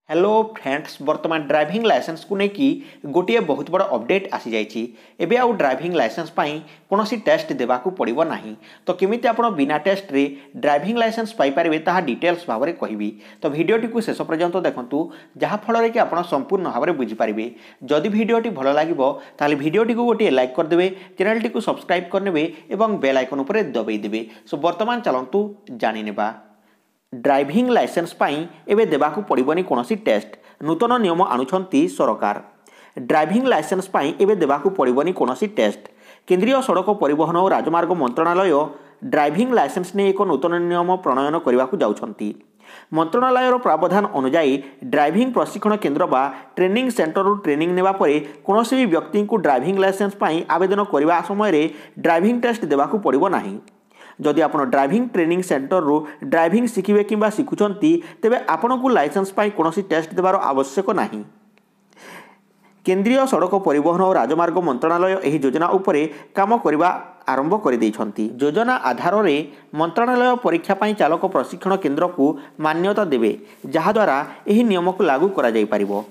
Hello friends वर्तमान driving licence को लेकिन गोटे बहुत बड़ अपडेट आसी जाइए एबे आउ ड्राइविंग लाइसेंस कौन टेस्ट देवाक पड़ो ना तो केमी आप बिना टेस्ट रे ड्राइविंग लाइसेंस पाइपर ताहा डिटेल्स भाव में कहबी तो भिडियोटी को शेष पर्यंत देखूँ जहाँफल कि आप संपूर्ण भाव में बुझीपारे जदि भिडियोटी भल लगे ताल भिडियोटी को गोटे लाइक करदे चैनल को सब्सक्राइब करने और बेल आइकन उपर दबाइदेवे। सो वर्तमान चलतु जानिनेबा ड्राइविंग लाइसेंस पाई एबे देबाकू पड़िबनी कोनोसी टेस्ट नूतन नियम आणुछंती सरकार। ड्राइविंग लाइसेंस पाई एबे देबाकू पड़िबनी कोनोसी टेस्ट। केंद्रीय सड़क परिवहन और राजमार्ग मंत्रणालय ड्राइविंग लाइसेंस ने एक नूतन नियम प्रणयन करने जाउछंती। मंत्रणालयर प्रावधान अनुसार ड्राइविंग प्रशिक्षण केन्द्र बा ट्रेनिंग सेंटर ट्रेनिंग नेबा परे कोनोसी भी व्यक्ति को ड्राइविंग लाइसेंस पाई आवेदन करने समय ड्राइविंग टेस्ट देबाकू पड़िबो नाही। जदि आप ड्राइविंग ट्रेनिंग सेंटर रू ड्राइविंग शिखिबे किंबा शिखुचंती तेबे आपन को लाइसेंस पाई कोनोसी टेस्ट देबार आवश्यक नाही। केंद्रीय सड़क परिवहन और राजमार्ग मंत्रणालय एही योजना उपरे काम करबा आरंभ कर देइछंती। योजना आधार रे मंत्रणालय परीक्षा पाई चालक प्रशिक्षण केन्द्र को मान्यता देबे जहा द्वारा एही नियम को लागू करा जाई परिबो।